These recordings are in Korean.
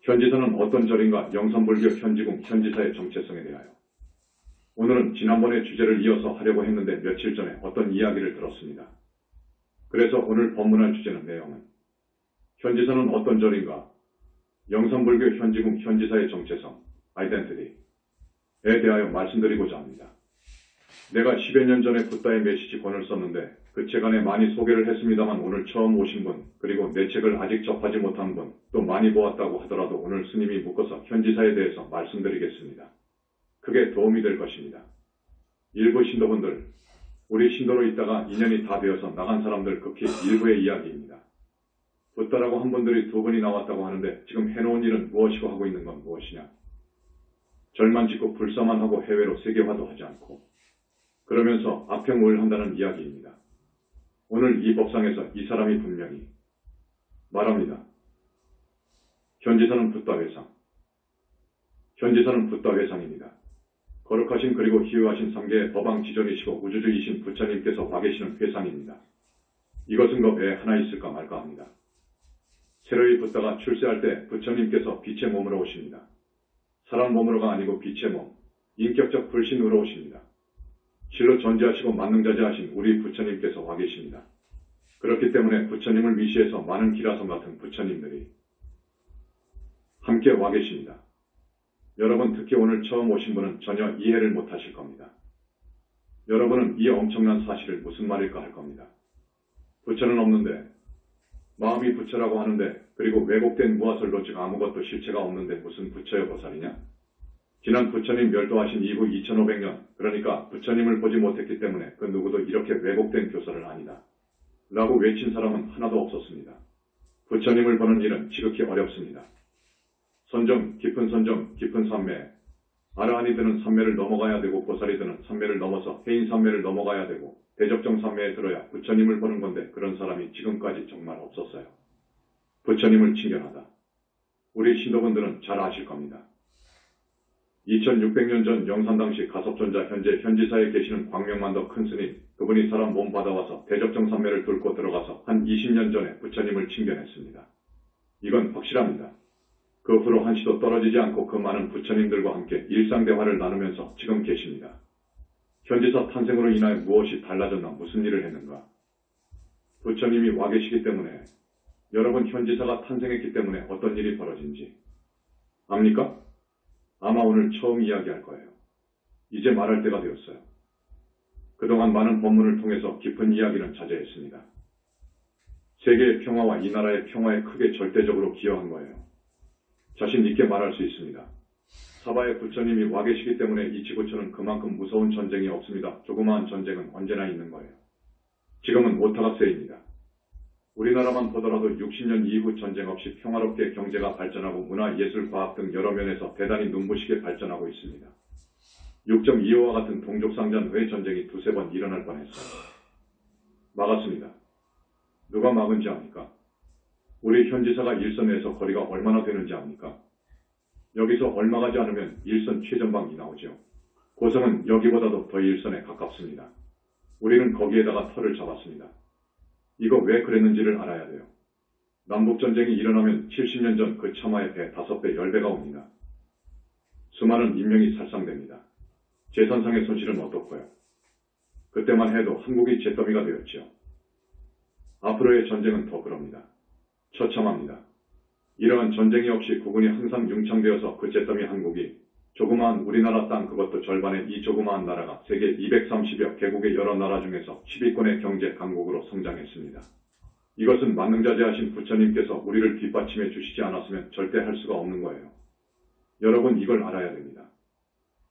현지사는 어떤 절인가 영산불교 현지궁 현지사의 정체성에 대하여. 오늘은 지난번의 주제를 이어서 하려고 했는데 며칠 전에 어떤 이야기를 들었습니다. 그래서 오늘 법문할 주제는 내용은 현지사는 어떤 절인가 영산불교 현지궁 현지사의 정체성, 아이덴티티에 대하여 말씀드리고자 합니다. 내가 10여 년 전에 붓다의 메시지 권을 썼는데 그 책 안에 많이 소개를 했습니다만 오늘 처음 오신 분, 그리고 내 책을 아직 접하지 못한 분, 또 많이 보았다고 하더라도 오늘 스님이 묶어서 현지사에 대해서 말씀드리겠습니다. 크게 도움이 될 것입니다. 일부 신도분들, 우리 신도로 있다가 인연이 다 되어서 나간 사람들 극히 일부의 이야기입니다. 붓다라고 한 분들이 2분이 나왔다고 하는데 지금 해놓은 일은 무엇이고 하고 있는 건 무엇이냐? 절만 짓고 불사만 하고 해외로 세계화도 하지 않고 그러면서 악평을 한다는 이야기입니다. 오늘 이 법상에서 이 사람이 분명히 말합니다. 현지사는 붓다 회상. 현지사는 붓다 회상입니다. 거룩하신 그리고 희유하신 3계의 법왕지존이시고 우주주이신 부처님께서 와 계시는 회상입니다. 이것은 왜 하나 있을까 말까 합니다. 새로이 붓다가 출세할 때 부처님께서 빛의 몸으로 오십니다. 사람 몸으로가 아니고 빛의 몸, 인격적 불신으로 오십니다. 실로 존재하시고 만능자재하신 우리 부처님께서 와 계십니다. 그렇기 때문에 부처님을 위시해서 많은 기라성 같은 부처님들이 함께 와 계십니다. 여러분 특히 오늘 처음 오신 분은 전혀 이해를 못하실 겁니다. 여러분은 이 엄청난 사실을 무슨 말일까 할 겁니다. 부처는 없는데 마음이 부처라고 하는데 그리고 왜곡된 무화설로 즉 아무것도 실체가 없는데 무슨 부처여 보살이냐? 지난 부처님 멸도하신 이후 2500년 그러니까 부처님을 보지 못했기 때문에 그 누구도 이렇게 왜곡된 교설을 아니다 라고 외친 사람은 하나도 없었습니다. 부처님을 보는 일은 지극히 어렵습니다. 선정, 깊은 산매, 아라한이 드는 산매를 넘어가야 되고 보살이 드는 산매를 넘어서 해인 산매를 넘어가야 되고 대적정 산매에 들어야 부처님을 보는 건데 그런 사람이 지금까지 정말 없었어요. 부처님을 친견하다. 우리 신도분들은 잘 아실 겁니다. 2600년 전 영산 당시 가섭존자 현재 현지사에 계시는 광명만도 큰 스님, 그분이 사람 몸 받아와서 대적정 산매를 뚫고 들어가서 한 20년 전에 부처님을 친견했습니다. 이건 확실합니다. 그 후로 한시도 떨어지지 않고 그 많은 부처님들과 함께 일상대화를 나누면서 지금 계십니다. 현지사 탄생으로 인하여 무엇이 달라졌나 무슨 일을 했는가? 부처님이 와 계시기 때문에 여러분 현지사가 탄생했기 때문에 어떤 일이 벌어진지 압니까? 아마 오늘 처음 이야기할 거예요. 이제 말할 때가 되었어요. 그동안 많은 법문을 통해서 깊은 이야기는 자제했습니다. 세계의 평화와 이 나라의 평화에 크게 절대적으로 기여한 거예요. 자신 있게 말할 수 있습니다. 사바의 부처님이 와 계시기 때문에 이 지구촌은 그만큼 무서운 전쟁이 없습니다. 조그마한 전쟁은 언제나 있는 거예요. 지금은 오타가 세입니다. 우리나라만 보더라도 60년 이후 전쟁 없이 평화롭게 경제가 발전하고 문화, 예술, 과학 등 여러 면에서 대단히 눈부시게 발전하고 있습니다. 6.25와 같은 동족상잔 전쟁이 2-3번 일어날 뻔했어요. 막았습니다. 누가 막은지 압니까? 우리 현지사가 일선에서 거리가 얼마나 되는지 압니까? 여기서 얼마 가지 않으면 일선 최전방이 나오죠. 고성은 여기보다도 더 일선에 가깝습니다. 우리는 거기에다가 터를 잡았습니다. 이거 왜 그랬는지를 알아야 돼요. 남북전쟁이 일어나면 70년 전 그 참화의 배 5배, 10배가 옵니다. 수많은 인명이 살상됩니다. 재산상의 손실은 어떻고요? 그때만 해도 한국이 잿더미가 되었죠. 앞으로의 전쟁은 더 그럽니다. 처참합니다. 이러한 전쟁이 없이 국군이 항상 융창되어서 그 잿더미 한국이 조그마한 우리나라 땅 그것도 절반의 이 조그마한 나라가 세계 230여 개국의 여러 나라 중에서 10위권의 경제 강국으로 성장했습니다. 이것은 만능자재하신 부처님께서 우리를 뒷받침해 주시지 않았으면 절대 할 수가 없는 거예요. 여러분 이걸 알아야 됩니다.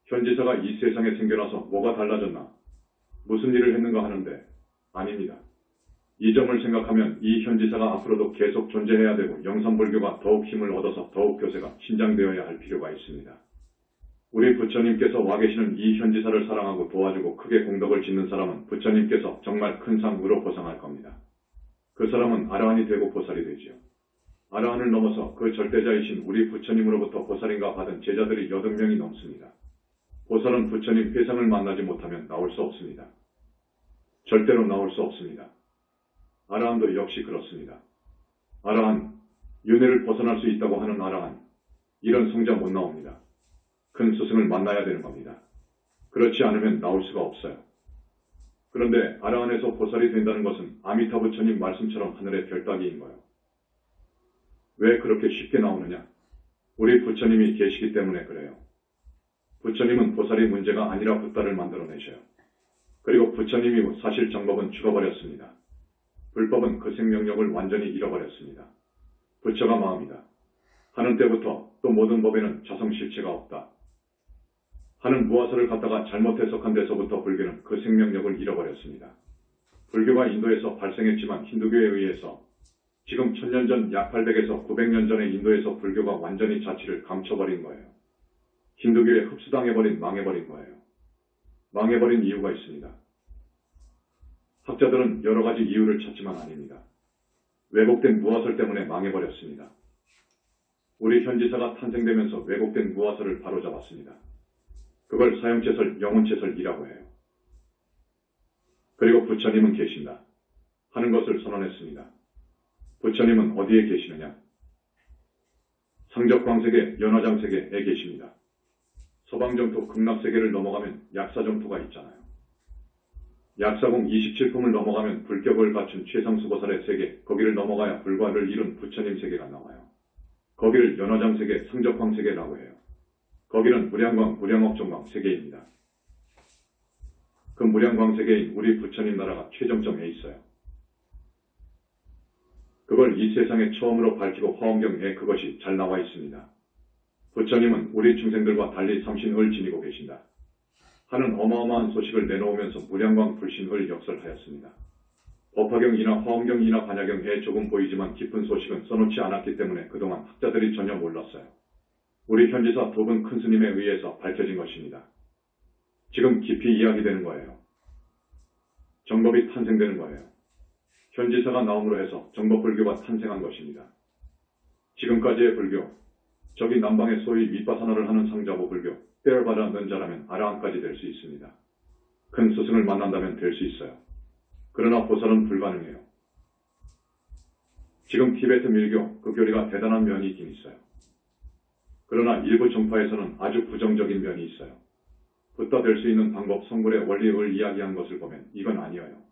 현지사가 이 세상에 생겨나서 뭐가 달라졌나? 무슨 일을 했는가 하는데 아닙니다. 이 점을 생각하면 이 현지사가 앞으로도 계속 존재해야 되고 영산불교가 더욱 힘을 얻어서 더욱 교세가 신장되어야 할 필요가 있습니다. 우리 부처님께서 와 계시는 이 현지사를 사랑하고 도와주고 크게 공덕을 짓는 사람은 부처님께서 정말 큰 상으로 보상할 겁니다. 그 사람은 아라한이 되고 보살이 되지요. 아라한을 넘어서 그 절대자이신 우리 부처님으로부터 보살인가 받은 제자들이 80명이 넘습니다. 보살은 부처님 회상을 만나지 못하면 나올 수 없습니다. 절대로 나올 수 없습니다. 아라한도 역시 그렇습니다. 아라한, 윤회를 벗어날 수 있다고 하는 아라한, 이런 성자 못 나옵니다. 큰 스승을 만나야 되는 겁니다. 그렇지 않으면 나올 수가 없어요. 그런데 아라한에서 보살이 된다는 것은 아미타 부처님 말씀처럼 하늘의 별따기인 거예요. 왜 그렇게 쉽게 나오느냐? 우리 부처님이 계시기 때문에 그래요. 부처님은 보살이 문제가 아니라 붓다를 만들어내셔요. 그리고 부처님이 사실 정법은 죽어버렸습니다. 불법은 그 생명력을 완전히 잃어버렸습니다. 부처가 마음이다. 하는 때부터 또 모든 법에는 자성실체가 없다. 하는 무화사를 갖다가 잘못 해석한 데서부터 불교는 그 생명력을 잃어버렸습니다. 불교가 인도에서 발생했지만 힌두교에 의해서 지금 1000년 전 약 800에서 900년 전에 인도에서 불교가 완전히 자취를 감춰버린 거예요. 힌두교에 흡수당해버린 망해버린 거예요. 망해버린 이유가 있습니다. 학자들은 여러 가지 이유를 찾지만 아닙니다. 왜곡된 무화설 때문에 망해버렸습니다. 우리 현지사가 탄생되면서 왜곡된 무화설을 바로잡았습니다. 그걸 사형체설, 영혼체설이라고 해요. 그리고 부처님은 계신다 하는 것을 선언했습니다. 부처님은 어디에 계시느냐? 상적광세계, 연화장세계에 계십니다. 서방정토 극락세계를 넘어가면 약사정토가 있잖아요. 약사공 27품을 넘어가면 불격을 갖춘 최상수보살의 세계, 거기를 넘어가야 불과를 이룬 부처님 세계가 나와요. 거기를 연화장세계, 상적광세계라고 해요. 거기는 무량광, 무량억정광 세계입니다. 그 무량광 세계인 우리 부처님 나라가 최정점에 있어요. 그걸 이 세상에 처음으로 밝히고 화엄경에 그것이 잘 나와 있습니다. 부처님은 우리 중생들과 달리 삼신을 지니고 계신다 하는 어마어마한 소식을 내놓으면서 무량광 불신을 역설하였습니다. 법화경이나 화엄경이나 반야경에 조금 보이지만 깊은 소식은 써놓지 않았기 때문에 그동안 학자들이 전혀 몰랐어요. 우리 현지사 두 분 큰 스님에 의해서 밝혀진 것입니다. 지금 깊이 이야기되는 거예요. 정법이 탄생되는 거예요. 현지사가 나옴으로 해서 정법불교가 탄생한 것입니다. 지금까지의 불교, 저기 남방에 소위 윗바사나를 하는 상자보 불교, 때를 받아 는 자라면 아라한까지 될 수 있습니다. 큰 스승을 만난다면 될 수 있어요. 그러나 보살은 불가능해요. 지금 티베트 밀교, 그 교리가 대단한 면이 있긴 있어요. 그러나 일부 종파에서는 아주 부정적인 면이 있어요. 붓다 될 수 있는 방법, 성불의 원리를 이야기한 것을 보면 이건 아니에요.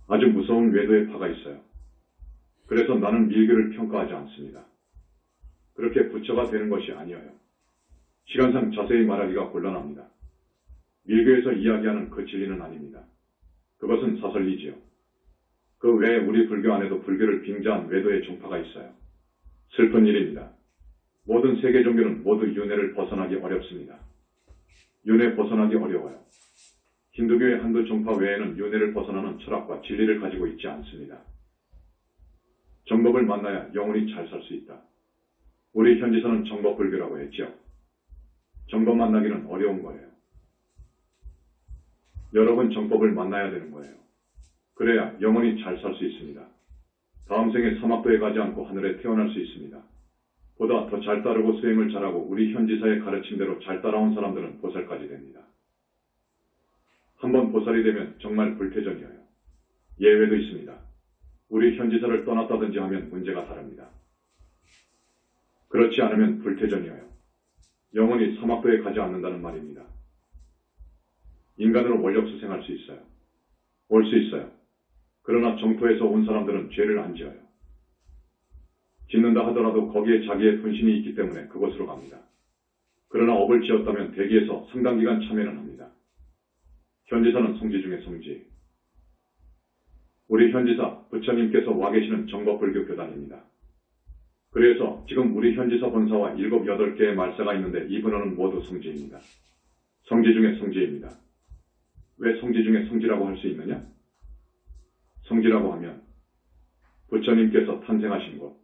아주 무서운 외도의 파가 있어요. 그래서 나는 밀교를 평가하지 않습니다. 그렇게 부처가 되는 것이 아니에요. 시간상 자세히 말하기가 곤란합니다. 밀교에서 이야기하는 그 진리는 아닙니다. 그것은 사설리지요. 그 외에 우리 불교 안에도 불교를 빙자한 외도의 종파가 있어요. 슬픈 일입니다. 모든 세계 종교는 모두 윤회를 벗어나기 어렵습니다. 윤회 벗어나기 어려워요. 힌두교의 한두 종파 외에는 윤회를 벗어나는 철학과 진리를 가지고 있지 않습니다. 정법을 만나야 영원히 잘 살 수 있다. 우리 현지사는 정법불교라고 했죠. 정법 만나기는 어려운 거예요. 여러분 정법을 만나야 되는 거예요. 그래야 영원히 잘 살 수 있습니다. 다음 생에 사막도에 가지 않고 하늘에 태어날 수 있습니다. 보다 더 잘 따르고 수행을 잘하고 우리 현지사의 가르침대로 잘 따라온 사람들은 보살까지 됩니다. 한번 보살이 되면 정말 불태전이에요. 예외도 있습니다. 우리 현지사를 떠났다든지 하면 문제가 다릅니다. 그렇지 않으면 불태전이에요. 영원히 사막도에 가지 않는다는 말입니다. 인간으로 원력 수생할 수 있어요. 올 수 있어요. 그러나 정토에서 온 사람들은 죄를 안 지어요. 짓는다 하더라도 거기에 자기의 분신이 있기 때문에 그곳으로 갑니다. 그러나 업을 지었다면 대기에서 상당 기간 참여는 합니다. 현지사는 성지 중에 성지. 우리 현지사 부처님께서 와 계시는 정법불교 교단입니다. 그래서 지금 우리 현지사 본사와 7, 8개의 말사가 있는데 이 번호는 모두 성지입니다. 성지 중에 성지입니다. 왜 성지 중에 성지라고 할 수 있느냐? 성지라고 하면 부처님께서 탄생하신 곳,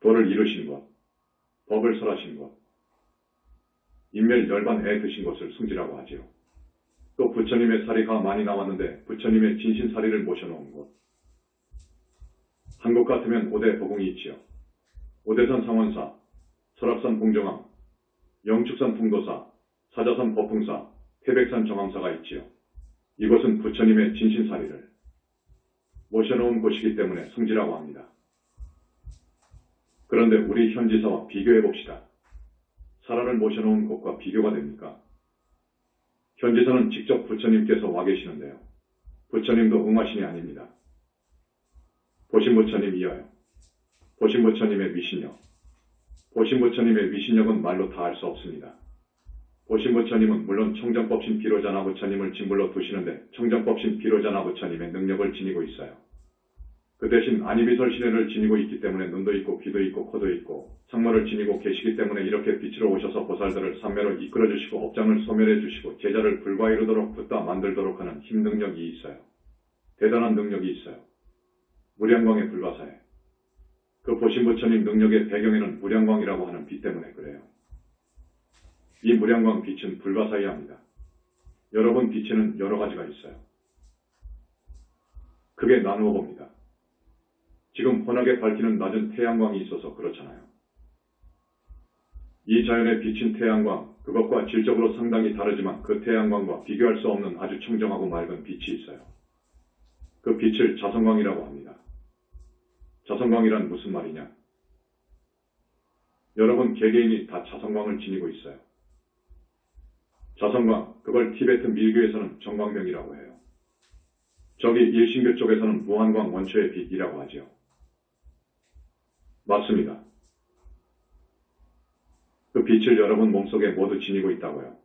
도를 이루신 곳, 법을 설하신 곳, 인멸열반에 드신 곳을 성지라고 하지요. 또 부처님의 사리가 많이 나왔는데 부처님의 진신사리를 모셔놓은 곳. 한국 같으면 오대 법궁이 있지요. 오대산 상원사, 설악산 봉정왕, 영축산 풍도사, 사자산 법풍사, 태백산 정왕사가 있지요. 이곳은 부처님의 진신사리를 모셔놓은 곳이기 때문에 성지라고 합니다. 그런데 우리 현지사와 비교해 봅시다. 사라를 모셔놓은 곳과 비교가 됩니까? 현지사는 직접 부처님께서 와 계시는데요. 부처님도 응화신이 아닙니다. 보신 부처님 이하여. 보신 부처님의 위신력. 보신 부처님의 위신력은 말로 다 할 수 없습니다. 보신 부처님은 물론 청정법신 비로자나 부처님을 진불로 두시는데 청정법신 비로자나 부처님의 능력을 지니고 있어요. 그 대신 아니비설 신해를 지니고 있기 때문에 눈도 있고 귀도 있고 코도 있고 상모를 지니고 계시기 때문에 이렇게 빛으로 오셔서 보살들을 삼매로 이끌어주시고 업장을 소멸해주시고 제자를 불과 이루도록 붙다 만들도록 하는 힘 능력이 있어요. 대단한 능력이 있어요. 무량광의 불가사에. 그 보신 부처님 능력의 배경에는 무량광이라고 하는 빛 때문에 그래요. 이 무량광 빛은 불가사의합니다. 여러분 빛에는 여러 가지가 있어요. 크게 나누어 봅니다. 지금 환하게 밝히는 낮은 태양광이 있어서 그렇잖아요. 이 자연에 비친 태양광, 그것과 질적으로 상당히 다르지만 그 태양광과 비교할 수 없는 아주 청정하고 맑은 빛이 있어요. 그 빛을 자성광이라고 합니다. 자성광이란 무슨 말이냐? 여러분 개개인이 다 자성광을 지니고 있어요. 자성광, 그걸 티베트 밀교에서는 정광명이라고 해요. 저기 일신교 쪽에서는 무한광 원초의 빛이라고 하지요. 맞습니다. 그 빛을 여러분 몸속에 모두 지니고 있다고요.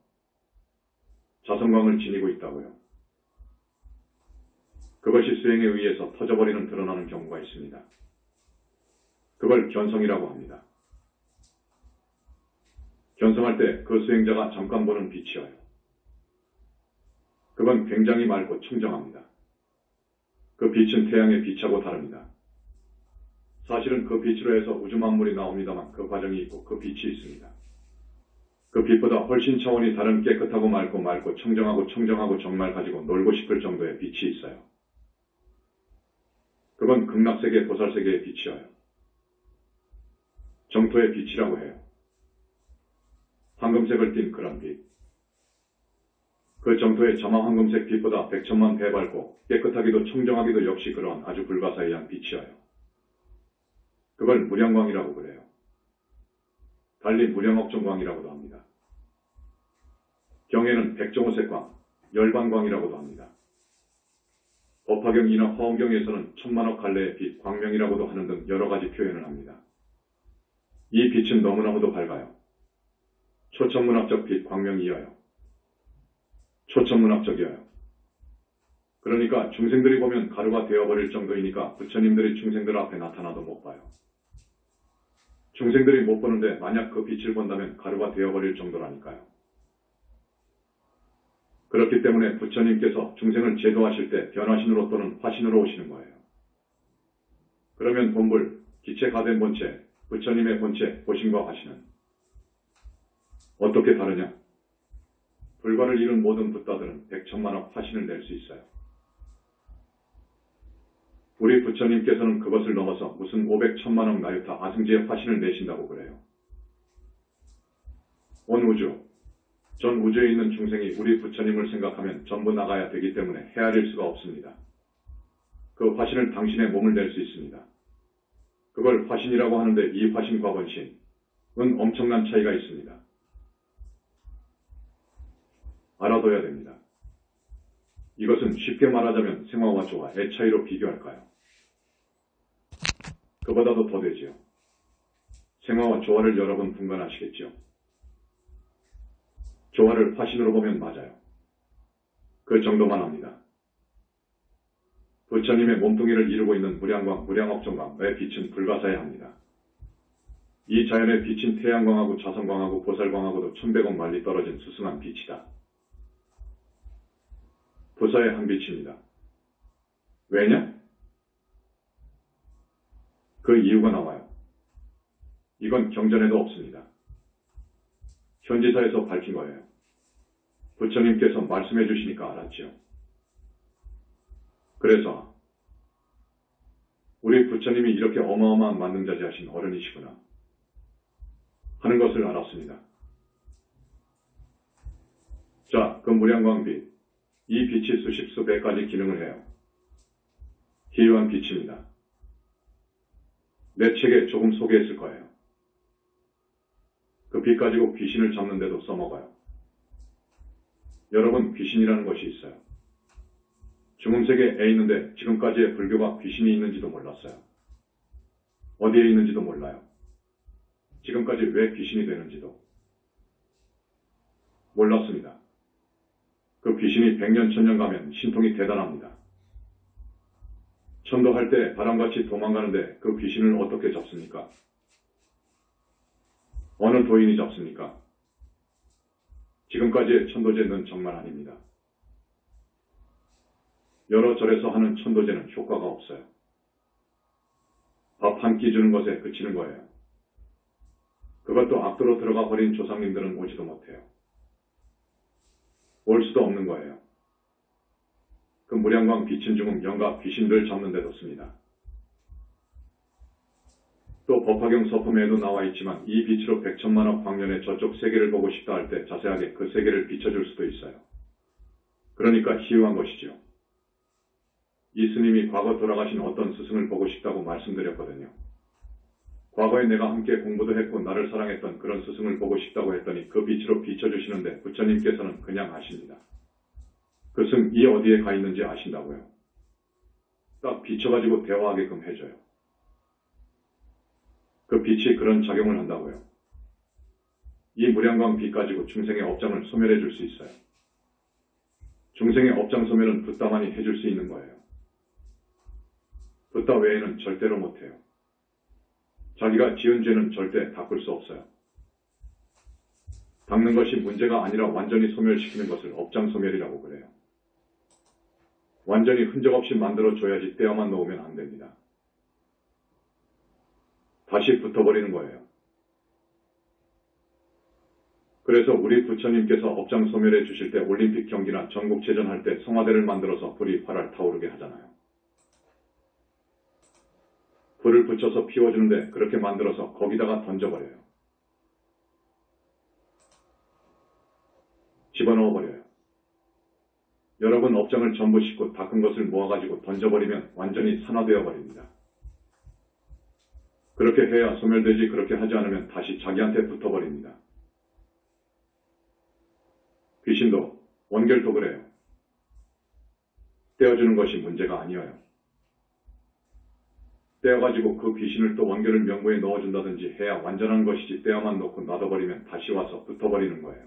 자성광을 지니고 있다고요. 그것이 수행에 의해서 터져버리는 드러나는 경우가 있습니다. 그걸 견성이라고 합니다. 견성할 때 그 수행자가 잠깐 보는 빛이어요. 그건 굉장히 맑고 청정합니다. 그 빛은 태양의 빛하고 다릅니다. 사실은 그 빛으로 해서 우주 만물이 나옵니다만 그 과정이 있고 그 빛이 있습니다. 그 빛보다 훨씬 차원이 다른 깨끗하고 맑고 청정하고 정말 가지고 놀고 싶을 정도의 빛이 있어요. 그건 극락세계 보살세계의 빛이어요. 정토의 빛이라고 해요. 황금색을 띤 그런 빛. 그 정토의 자마 황금색 빛보다 100천만 배 밝고 깨끗하기도 청정하기도 역시 그러한 아주 불가사의한 빛이어요. 그걸 무량광이라고 그래요. 달리 무량억정광이라고도 합니다. 경에는 백종호색광, 열반광이라고도 합니다. 법화경이나 화엄경에서는 천만억 갈래의 빛, 광명이라고도 하는 등 여러 가지 표현을 합니다. 이 빛은 너무나도 밝아요. 초천문학적 빛, 광명이어요. 초천문학적이어요. 그러니까 중생들이 보면 가루가 되어버릴 정도이니까 부처님들이 중생들 앞에 나타나도 못 봐요. 중생들이 못 보는데 만약 그 빛을 본다면 가루가 되어버릴 정도라니까요. 그렇기 때문에 부처님께서 중생을 제도하실 때 변화신으로 또는 화신으로 오시는 거예요. 그러면 본불, 기체가 된 본체, 부처님의 본체, 보신과 화신은 어떻게 다르냐? 불과를 이룬 모든 붓다들은 100천만억 화신을 낼 수 있어요. 우리 부처님께서는 그것을 넘어서 무슨 500천만억 나유타 아승지의 화신을 내신다고 그래요. 온 우주, 전 우주에 있는 중생이 우리 부처님을 생각하면 전부 나가야 되기 때문에 헤아릴 수가 없습니다. 그 화신을 당신의 몸을 낼 수 있습니다. 그걸 화신이라고 하는데 이 화신과 본신은 엄청난 차이가 있습니다. 알아둬야 됩니다. 이것은 쉽게 말하자면 생화와 조화의 차이로 비교할까요? 그보다도 더 되지요. 생화와 조화를 여러분 분간하시겠죠? 조화를 화신으로 보면 맞아요. 그 정도만 합니다. 부처님의 몸뚱이를 이루고 있는 무량광, 무량억정광의 빛은 불가사에 합니다. 이 자연에 비친 태양광하고 자성광하고 보살광하고도 1100억 만리 떨어진 수승한 빛이다. 부사의 한 빛입니다. 왜냐? 그 이유가 나와요. 이건 경전에도 없습니다. 현지사에서 밝힌 거예요. 부처님께서 말씀해 주시니까 알았지요. 그래서 우리 부처님이 이렇게 어마어마한 만능자재하신 어른이시구나 하는 것을 알았습니다. 자, 그 무량광빛, 이 빛이 수십 수배까지 기능을 해요. 희유한 빛입니다. 내 책에 조금 소개했을 거예요. 그 빛 가지고 귀신을 잡는데도 써먹어요. 여러분, 귀신이라는 것이 있어요. 중음세계에 있는데 지금까지의 불교가 귀신이 있는지도 몰랐어요. 어디에 있는지도 몰라요. 지금까지 왜 귀신이 되는지도 몰랐습니다. 그 귀신이 100년, 1000년 가면 신통이 대단합니다. 천도할 때 바람같이 도망가는데 그 귀신을 어떻게 잡습니까? 어느 도인이 잡습니까? 지금까지의 천도제는 정말 아닙니다. 여러 절에서 하는 천도제는 효과가 없어요. 밥 한 끼 주는 것에 그치는 거예요. 그것도 악도로 들어가 버린 조상님들은 오지도 못해요. 올 수도 없는 거예요. 그 무량광 빛인 중은 영가 귀신들 잡는 데도 씁니다. 또 법화경 서품에도 나와 있지만 이 빛으로 100천만억 광년의 저쪽 세계를 보고 싶다 할 때 자세하게 그 세계를 비춰줄 수도 있어요. 그러니까 희유한 것이죠. 이 스님이 과거 돌아가신 어떤 스승을 보고 싶다고 말씀드렸거든요. 과거에 내가 함께 공부도 했고 나를 사랑했던 그런 스승을 보고 싶다고 했더니 그 빛으로 비춰주시는데 부처님께서는 그냥 아십니다. 그 스승이 어디에 가 있는지 아신다고요. 딱 비춰가지고 대화하게끔 해줘요. 그 빛이 그런 작용을 한다고요. 이 무량광 빛 가지고 중생의 업장을 소멸해 줄 수 있어요. 중생의 업장 소멸은 붓다만이 해줄 수 있는 거예요. 붓다 외에는 절대로 못해요. 자기가 지은 죄는 절대 닦을 수 없어요. 닦는 것이 문제가 아니라 완전히 소멸시키는 것을 업장 소멸이라고 그래요. 완전히 흔적 없이 만들어줘야지 떼어만 놓으면 안 됩니다. 다시 붙어버리는 거예요. 그래서 우리 부처님께서 업장 소멸해 주실 때 올림픽 경기나 전국체전 할 때 성화대를 만들어서 불이 활활 타오르게 하잖아요. 불을 붙여서 피워주는데 그렇게 만들어서 거기다가 던져버려요. 집어넣어버려요. 여러분 업장을 전부 싣고 닦은 것을 모아가지고 던져버리면 완전히 산화되어 버립니다. 그렇게 해야 소멸되지 그렇게 하지 않으면 다시 자기한테 붙어버립니다. 귀신도 원결도 그래요. 떼어주는 것이 문제가 아니에요. 떼어가지고 그 귀신을 또 원결을 명부에 넣어준다든지 해야 완전한 것이지 떼어만 놓고 놔둬버리면 다시 와서 붙어버리는 거예요.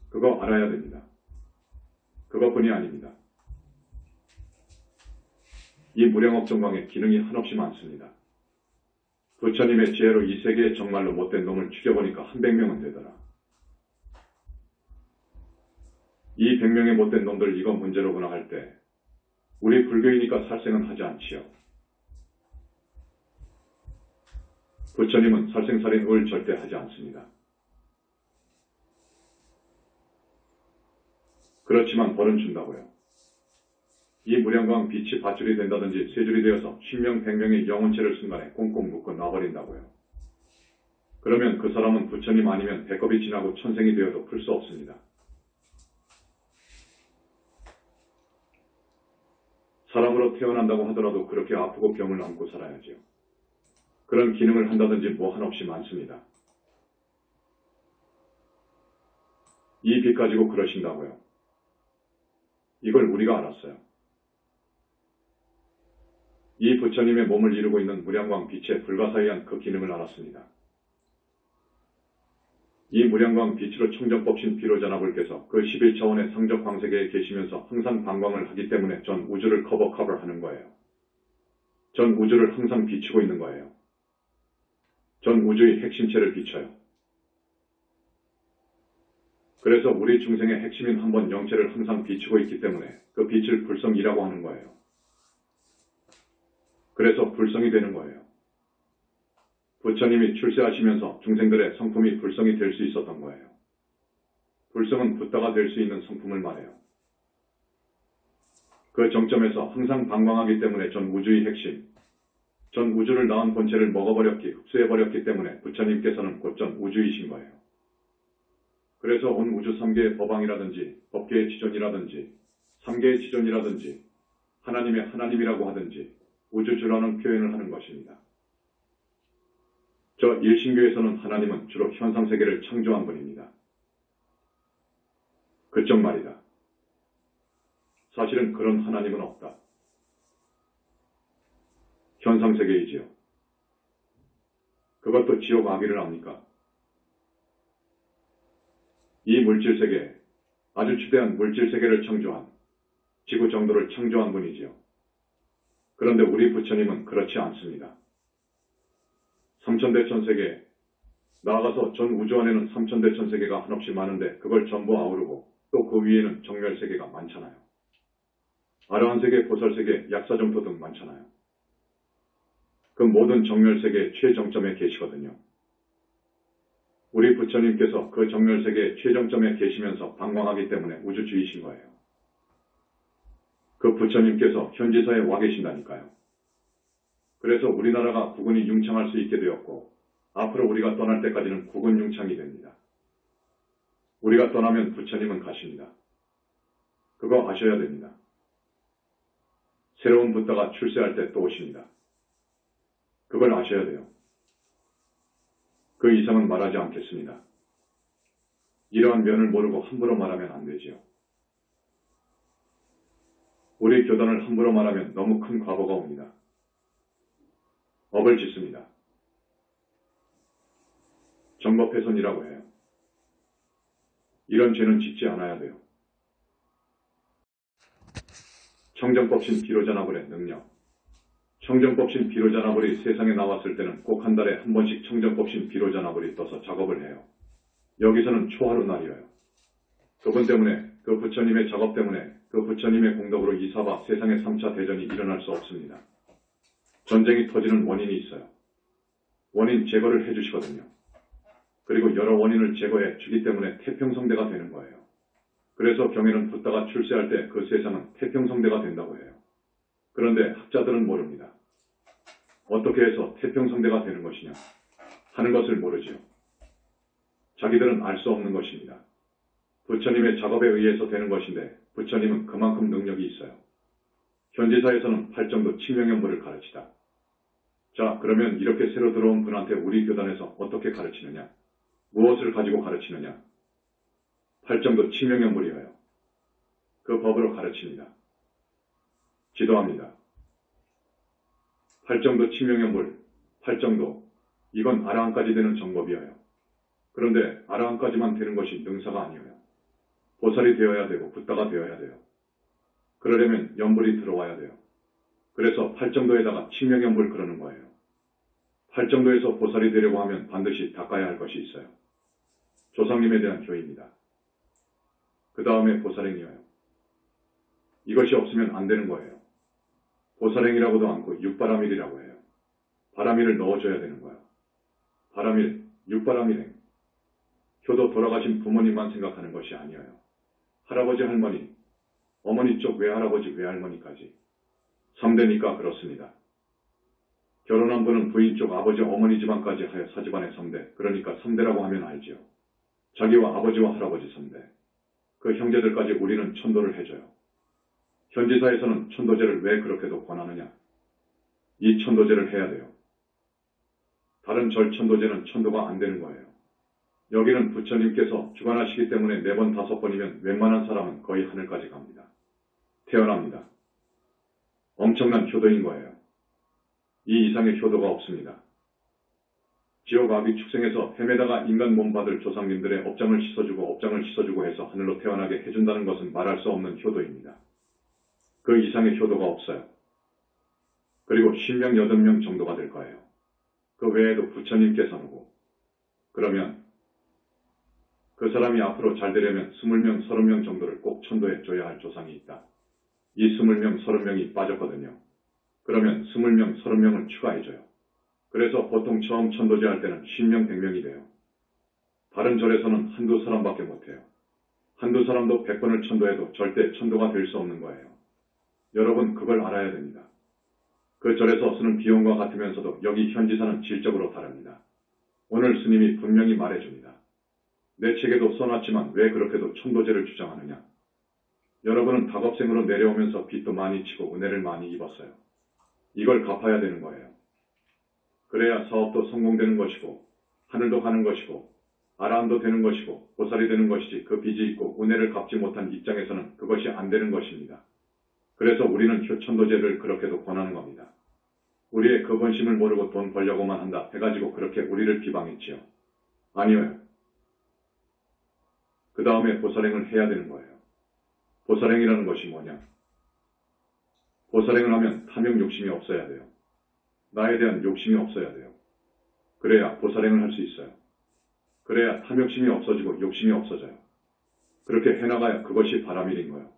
그거 알아야 됩니다. 그것뿐이 아닙니다. 이 무량업정광에 기능이 한없이 많습니다. 부처님의 지혜로 이 세계에 정말로 못된 놈을 죽여보니까 한 100명은 되더라. 이 100명의 못된 놈들 이거 문제로구나 할 때 우리 불교이니까 살생은 하지 않지요. 부처님은 살생살인을 절대 하지 않습니다. 그렇지만 벌은 준다고요. 이 무량광 빛이 밧줄이 된다든지 쇠줄이 되어서 10명, 100명의 영혼체를 순간에 꽁꽁 묶어 놔버린다고요. 그러면 그 사람은 부처님 아니면 배꼽이 지나고 천생이 되어도 풀 수 없습니다. 사람으로 태어난다고 하더라도 그렇게 아프고 병을 안고 살아야죠. 그런 기능을 한다든지 뭐 한없이 많습니다. 이 빛 가지고 그러신다고요. 이걸 우리가 알았어요. 이 부처님의 몸을 이루고 있는 무량광 빛의 불가사의한 그 기능을 알았습니다. 이 무량광 빛으로 청정법신 비로자나불께서 그 11차원의 상적 광세계에 계시면서 항상 방광을 하기 때문에 전 우주를 커버하는 거예요. 전 우주를 항상 비추고 있는 거예요. 전 우주의 핵심체를 비춰요. 그래서 우리 중생의 핵심인 한 번 영체를 항상 비추고 있기 때문에 그 빛을 불성이라고 하는 거예요. 그래서 불성이 되는 거예요. 부처님이 출세하시면서 중생들의 성품이 불성이 될 수 있었던 거예요. 불성은 붓다가 될 수 있는 성품을 말해요. 그 정점에서 항상 방광하기 때문에 전 우주의 핵심, 전 우주를 낳은 본체를 먹어버렸기, 흡수해버렸기 때문에 부처님께서는 곧 전 우주이신 거예요. 그래서 온 우주 3개의 법왕이라든지 법계의 지존이라든지 3개의 지존이라든지 하나님의 하나님이라고 하든지 우주주라는 표현을 하는 것입니다. 저 일신교에서는 하나님은 주로 현상세계를 창조한 분입니다. 그쪽 말이다. 사실은 그런 하나님은 없다. 현상세계이지요. 그것도 지옥 악의를 압니까? 이 물질세계, 아주 주대한 물질세계를 창조한, 지구 정도를 창조한 분이지요. 그런데 우리 부처님은 그렇지 않습니다. 삼천대천세계, 나아가서 전 우주 안에는 삼천대천세계가 한없이 많은데 그걸 전부 아우르고 또 그 위에는 정멸세계가 많잖아요. 아라한세계, 보살세계, 약사점토 등 많잖아요. 그 모든 정멸세계의 최정점에 계시거든요. 우리 부처님께서 그 정멸세계의 최정점에 계시면서 방광하기 때문에 우주주의신 거예요. 그 부처님께서 현지사에 와 계신다니까요. 그래서 우리나라가 국운이 융창할 수 있게 되었고 앞으로 우리가 떠날 때까지는 국운 융창이 됩니다. 우리가 떠나면 부처님은 가십니다. 그거 아셔야 됩니다. 새로운 붓다가 출세할 때 또 오십니다. 그걸 아셔야 돼요. 그 이상은 말하지 않겠습니다. 이러한 면을 모르고 함부로 말하면 안 되지요. 우리 교단을 함부로 말하면 너무 큰 과보가 옵니다. 업을 짓습니다. 정법훼손이라고 해요. 이런 죄는 짓지 않아야 돼요. 청정법신 비로자나불의 능력. 청정법신 비로자나불이 세상에 나왔을 때는 꼭 한 달에 한 번씩 청정법신 비로자나불이 떠서 작업을 해요. 여기서는 초하루 날이에요. 그분 때문에, 그 부처님의 작업 때문에, 그 부처님의 공덕으로 이사바 세상의 3차 대전이 일어날 수 없습니다. 전쟁이 터지는 원인이 있어요. 원인 제거를 해주시거든요. 그리고 여러 원인을 제거해 주기 때문에 태평성대가 되는 거예요. 그래서 경에는 붓다가 출세할 때 그 세상은 태평성대가 된다고 해요. 그런데 학자들은 모릅니다. 어떻게 해서 태평성대가 되는 것이냐? 하는 것을 모르지요. 자기들은 알 수 없는 것입니다. 부처님의 작업에 의해서 되는 것인데 부처님은 그만큼 능력이 있어요. 현지사에서는 팔정도 칭명연부를 가르치다. 자, 그러면 이렇게 새로 들어온 분한테 우리 교단에서 어떻게 가르치느냐? 무엇을 가지고 가르치느냐? 팔정도 칭명연불이어요. 그 법으로 가르칩니다. 지도합니다. 팔정도 칭명연불, 팔정도, 이건 아라한까지 되는 정법이어요. 그런데 아라한까지만 되는 것이 능사가 아니에요. 보살이 되어야 되고 붓다가 되어야 돼요. 그러려면 연불이 들어와야 돼요. 그래서 팔정도에다가 칭명연불 그러는 거예요. 팔정도에서 보살이 되려고 하면 반드시 닦아야 할 것이 있어요. 조상님에 대한 교의입니다. 그 다음에 보살행이에요. 이것이 없으면 안 되는 거예요. 보살행이라고도 않고 육바라밀이라고 해요. 바라밀을 넣어줘야 되는 거예요. 바라밀, 육바라밀행. 효도 돌아가신 부모님만 생각하는 것이 아니에요. 할아버지, 할머니, 어머니 쪽 외할아버지, 외할머니까지. 3대니까 그렇습니다. 결혼한 분은 부인 쪽 아버지, 어머니 집안까지 하여 사집안의 3대. 그러니까 3대라고 하면 알지요. 자기와 아버지와 할아버지 3대. 그 형제들까지 우리는 천도를 해줘요. 현지사에서는 천도제를 왜 그렇게도 권하느냐? 이 천도제를 해야 돼요. 다른 절천도제는 천도가 안 되는 거예요. 여기는 부처님께서 주관하시기 때문에 4번, 5번이면 웬만한 사람은 거의 하늘까지 갑니다. 태어납니다. 엄청난 효도인 거예요. 이 이상의 효도가 없습니다. 지옥 아비 축생에서 헤매다가 인간 몸 받을 조상님들의 업장을 씻어주고 해서 하늘로 태어나게 해준다는 것은 말할 수 없는 효도입니다. 그 이상의 효도가 없어요. 그리고 10명, 8명 정도가 될 거예요. 그 외에도 부처님께서는 오고. 그러면 그 사람이 앞으로 잘 되려면 20명, 30명 정도를 꼭 천도해 줘야 할 조상이 있다. 이 20명, 30명이 빠졌거든요. 그러면 20명, 30명을 추가해줘요. 그래서 보통 처음 천도제 할 때는 10명, 100명이 돼요. 다른 절에서는 한두 사람밖에 못해요. 한두 사람도 100번을 천도해도 절대 천도가 될 수 없는 거예요. 여러분 그걸 알아야 됩니다. 그 절에서 쓰는 비용과 같으면서도 여기 현지사는 질적으로 다릅니다. 오늘 스님이 분명히 말해줍니다. 내 책에도 써놨지만 왜 그렇게도 천도제를 주장하느냐. 여러분은 다급생으로 내려오면서 빚도 많이 치고 은혜를 많이 입었어요. 이걸 갚아야 되는 거예요. 그래야 사업도 성공되는 것이고 하늘도 가는 것이고 아라함도 되는 것이고 보살이 되는 것이지 그 빚이 있고 운해를 갚지 못한 입장에서는 그것이 안 되는 것입니다. 그래서 우리는 효천도제를 그렇게도 권하는 겁니다. 우리의 그 본심을 모르고 돈 벌려고만 한다 해가지고 그렇게 우리를 비방했지요. 아니요. 그 다음에 보살행을 해야 되는 거예요. 보살행이라는 것이 뭐냐? 보살행을 하면 탐욕 욕심이 없어야 돼요. 나에 대한 욕심이 없어야 돼요. 그래야 보살행을 할 수 있어요. 그래야 탐욕심이 없어지고 욕심이 없어져요. 그렇게 해나가야 그것이 바람일인 거예요.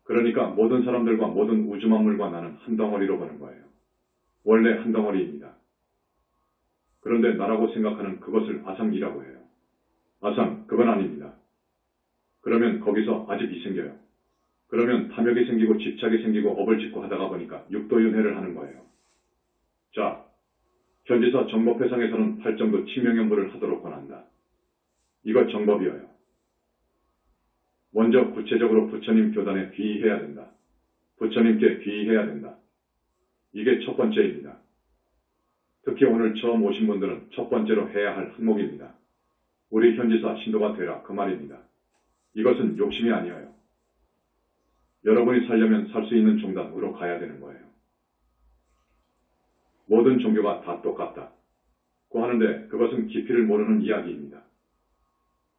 그러니까 모든 사람들과 모든 우주만물과 나는 한 덩어리로 보는 거예요. 원래 한 덩어리입니다. 그런데 나라고 생각하는 그것을 아상이라고 해요. 아상, 그건 아닙니다. 그러면 거기서 아집이 생겨요. 그러면 탐욕이 생기고 집착이 생기고 업을 짓고 하다가 보니까 육도윤회를 하는 거예요. 자, 현지사 정법회상에서는 8정도 치명연부를 하도록 권한다. 이거 정법이어요. 먼저 구체적으로 부처님 교단에 귀의해야 된다. 부처님께 귀의해야 된다. 이게 첫 번째입니다. 특히 오늘 처음 오신 분들은 첫 번째로 해야 할 항목입니다. 우리 현지사 신도가 되라 그 말입니다. 이것은 욕심이 아니에요. 여러분이 살려면 살 수 있는 종단으로 가야 되는 거예요. 모든 종교가 다 똑같다. 고 하는데 그것은 깊이를 모르는 이야기입니다.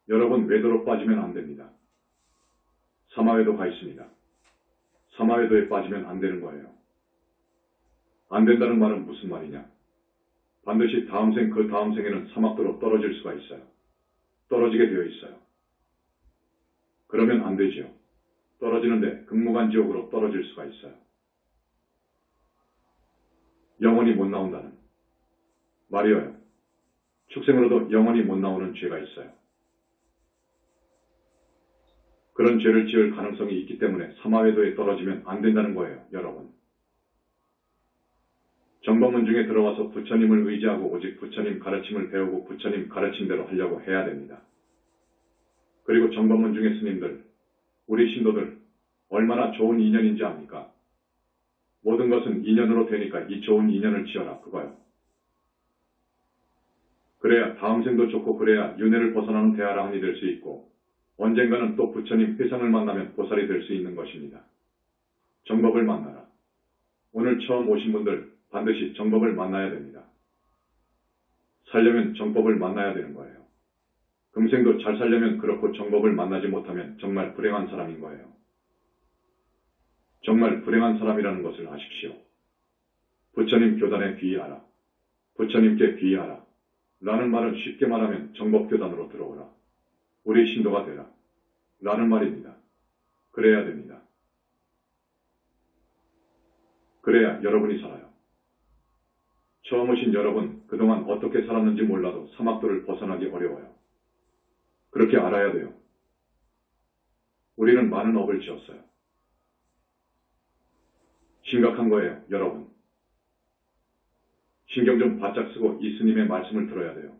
여러분 외도로 빠지면 안 됩니다. 사마외도 가 있습니다. 사마외도에 빠지면 안 되는 거예요. 안 된다는 말은 무슨 말이냐? 반드시 다음 생 그 다음 생에는 사막도로 떨어질 수가 있어요. 떨어지게 되어 있어요. 그러면 안 되지요. 떨어지는데 극무간지옥으로 떨어질 수가 있어요. 영원히 못 나온다는 말이에요. 축생으로도 영원히 못 나오는 죄가 있어요. 그런 죄를 지을 가능성이 있기 때문에 사마외도에 떨어지면 안 된다는 거예요, 여러분. 정법문 중에 들어와서 부처님을 의지하고 오직 부처님 가르침을 배우고 부처님 가르침대로 하려고 해야 됩니다. 그리고 정법문 중에 스님들, 우리 신도들 얼마나 좋은 인연인지 압니까? 모든 것은 인연으로 되니까 이 좋은 인연을 지어라 그거요. 그래야 다음 생도 좋고 그래야 윤회를 벗어나는 대아라한이 될 수 있고 언젠가는 또 부처님 회상을 만나면 보살이 될 수 있는 것입니다. 정법을 만나라. 오늘 처음 오신 분들 반드시 정법을 만나야 됩니다. 살려면 정법을 만나야 되는 거예요. 금생도 잘 살려면 그렇고 정법을 만나지 못하면 정말 불행한 사람인 거예요. 정말 불행한 사람이라는 것을 아십시오. 부처님 교단에 귀의하라. 부처님께 귀의하라. 라는 말은 쉽게 말하면 정법교단으로 들어오라. 우리 신도가 되라. 라는 말입니다. 그래야 됩니다. 그래야 여러분이 살아요. 처음 오신 여러분 그동안 어떻게 살았는지 몰라도 사막도를 벗어나기 어려워요. 그렇게 알아야 돼요. 우리는 많은 업을 지었어요. 심각한 거예요, 여러분. 신경 좀 바짝 쓰고 이 스님의 말씀을 들어야 돼요.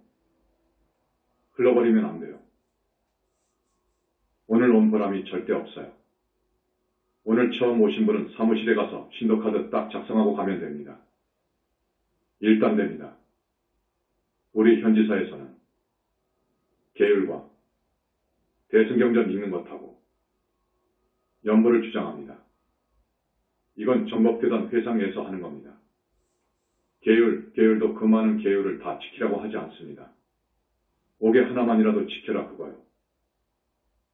흘러버리면 안 돼요. 오늘 온 보람이 절대 없어요. 오늘 처음 오신 분은 사무실에 가서 신도카드 딱 작성하고 가면 됩니다. 일단 됩니다. 우리 현지사에서는 계율과 대승경전 읽는 것하고 연보를 주장합니다. 이건 정법교단 회상에서 하는 겁니다. 계율도 그 많은 계율을 다 지키라고 하지 않습니다. 5개 하나만이라도 지켜라 그거요.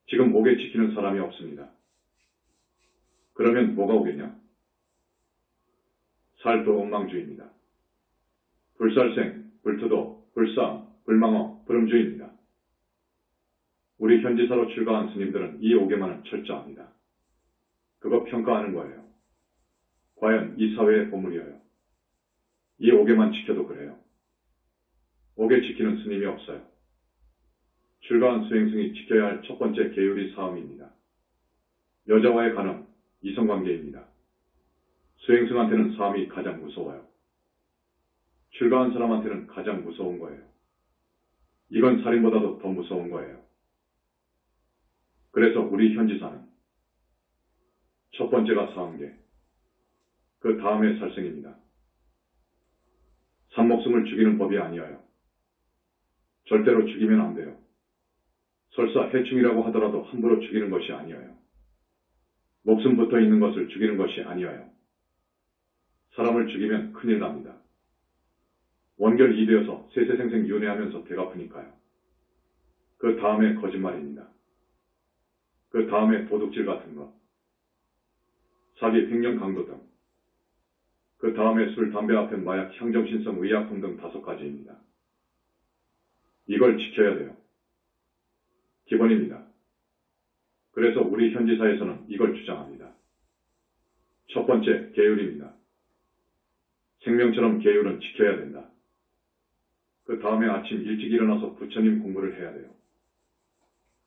지금 5개 지키는 사람이 없습니다. 그러면 뭐가 오겠냐? 살도 엉망주의입니다. 불살생, 불투도, 불상, 불망어, 불음주의입니다. 우리 현지사로 출가한 스님들은 이 5개만은 철저합니다. 그거 평가하는 거예요. 과연 이 사회의 보물이에요. 이 5개만 지켜도 그래요. 5개 지키는 스님이 없어요. 출가한 수행승이 지켜야 할 첫 번째 계율이 사음입니다. 여자와의 간음, 이성관계입니다. 수행승한테는 사음이 가장 무서워요. 출가한 사람한테는 가장 무서운 거예요. 이건 살인보다도 더 무서운 거예요. 그래서 우리 현지사는 첫 번째가 사음계, 그 다음에 살생입니다. 산목숨을 죽이는 법이 아니어요. 절대로 죽이면 안 돼요. 설사 해충이라고 하더라도 함부로 죽이는 것이 아니어요. 목숨 붙어 있는 것을 죽이는 것이 아니어요. 사람을 죽이면 큰일 납니다. 원결 이되어서 세세생생 윤회하면서 배가 아프니까요. 그 다음에 거짓말입니다. 그 다음에 도둑질 같은 것, 사기, 횡령, 강도 등. 그 다음에 술, 담배 앞엔 마약, 향정신성, 의약품 등 5가지입니다. 이걸 지켜야 돼요. 기본입니다. 그래서 우리 현지사에서는 이걸 주장합니다. 첫 번째, 계율입니다. 생명처럼 계율은 지켜야 된다. 그 다음에 아침 일찍 일어나서 부처님 공부를 해야 돼요.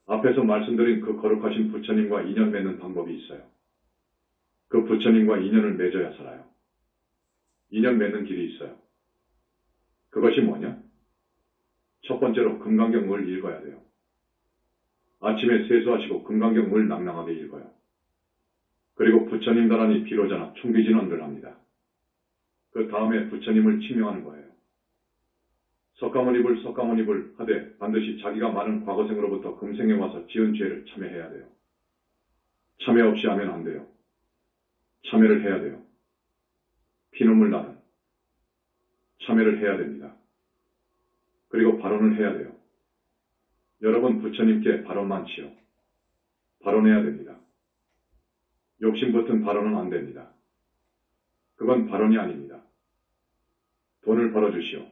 앞에서 말씀드린 그 거룩하신 부처님과 인연 맺는 방법이 있어요. 그 부처님과 인연을 맺어야 살아요. 인연 맺는 길이 있어요. 그것이 뭐냐? 첫 번째로 금강경 물 읽어야 돼요. 아침에 세수하시고 금강경 물 낭낭하게 읽어요. 그리고 부처님 나란히 비로자나 충비진언들 합니다. 그 다음에 부처님을 칭명하는 거예요. 석가모니불 석가모니불 하되 반드시 자기가 많은 과거생으로부터 금생에 와서 지은 죄를 참회해야 돼요. 참회 없이 하면 안 돼요. 참회를 해야 돼요. 피눈물 나는 참회를 해야 됩니다. 그리고 발언을 해야 돼요. 여러분 부처님께 발언 많지요. 발언해야 됩니다. 욕심 붙은 발언은 안 됩니다. 그건 발언이 아닙니다. 돈을 벌어주시오.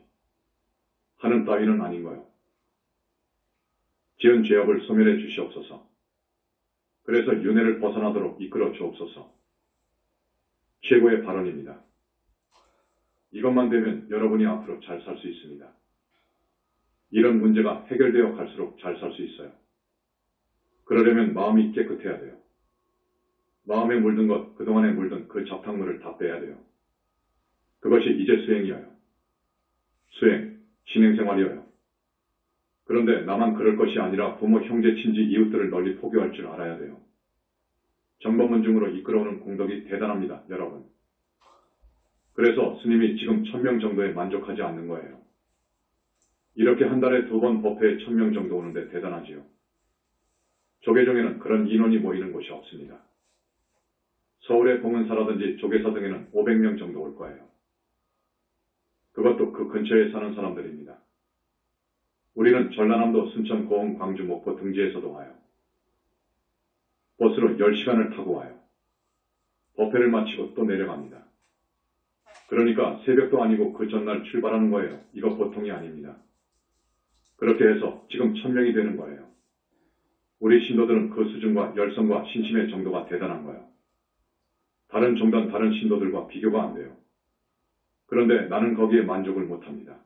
하는 따위는 아닌 거요. 지은 죄업을 소멸해 주시옵소서. 그래서 윤회를 벗어나도록 이끌어 주옵소서. 최고의 발언입니다. 이것만 되면 여러분이 앞으로 잘 살 수 있습니다. 이런 문제가 해결되어 갈수록 잘 살 수 있어요. 그러려면 마음이 깨끗해야 돼요. 마음에 물든 것, 그동안에 물든 그 잡탕물을 다 빼야 돼요. 그것이 이제 수행이어요. 수행, 신행생활이어요. 그런데 나만 그럴 것이 아니라 부모, 형제, 친지, 이웃들을 널리 포교할 줄 알아야 돼요. 정법문중으로 이끌어오는 공덕이 대단합니다, 여러분. 그래서 스님이 지금 1000명 정도에 만족하지 않는 거예요. 이렇게 한 달에 2번 법회에 1000명 정도 오는데 대단하지요. 조계종에는 그런 인원이 모이는 곳이 없습니다. 서울의 봉은사라든지 조계사 등에는 500명 정도 올 거예요. 그것도 그 근처에 사는 사람들입니다. 우리는 전라남도 순천, 고흥, 광주, 목포 등지에서도 와요. 버스로 10시간을 타고 와요. 법회를 마치고 또 내려갑니다. 그러니까 새벽도 아니고 그 전날 출발하는 거예요. 이거 보통이 아닙니다. 그렇게 해서 지금 1000명이 되는 거예요. 우리 신도들은 그 수준과 열성과 신심의 정도가 대단한 거예요. 다른 종단, 다른 신도들과 비교가 안 돼요. 그런데 나는 거기에 만족을 못합니다.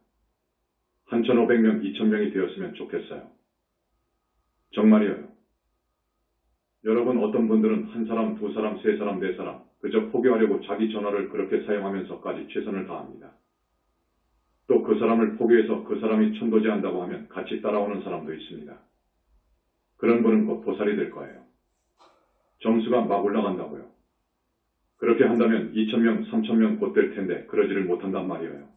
1500명, 2000명이 되었으면 좋겠어요. 정말이에요. 여러분 어떤 분들은 한 사람, 2사람, 3사람, 4사람 그저 포교하려고 자기 전화를 그렇게 사용하면서까지 최선을 다합니다. 또 그 사람을 포교해서 그 사람이 천도제한다고 하면 같이 따라오는 사람도 있습니다. 그런 분은 곧 보살이 될 거예요. 점수가 막 올라간다고요. 그렇게 한다면 2000명, 3000명 곧 될 텐데 그러지를 못한단 말이에요.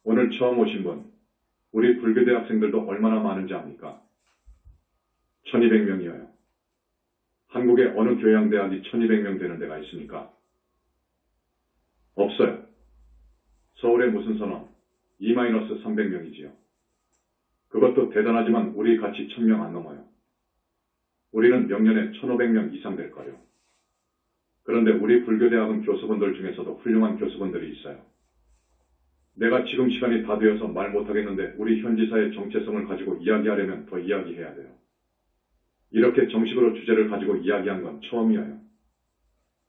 오늘 처음 오신 분, 우리 불교대 학생들도 얼마나 많은지 압니까? 1200명이에요. 한국의 어느 교양대학이 1200명 되는 데가 있습니까? 없어요. 서울의 무슨 선원? 2-300명이지요. 그것도 대단하지만 우리 같이 1000명 안 넘어요. 우리는 명년에 1500명 이상 될 거예요. 그런데 우리 불교대학은 교수분들 중에서도 훌륭한 교수분들이 있어요. 내가 지금 시간이 다 되어서 말 못하겠는데 우리 현지사의 정체성을 가지고 이야기하려면 더 이야기해야 돼요. 이렇게 정식으로 주제를 가지고 이야기한 건 처음이에요.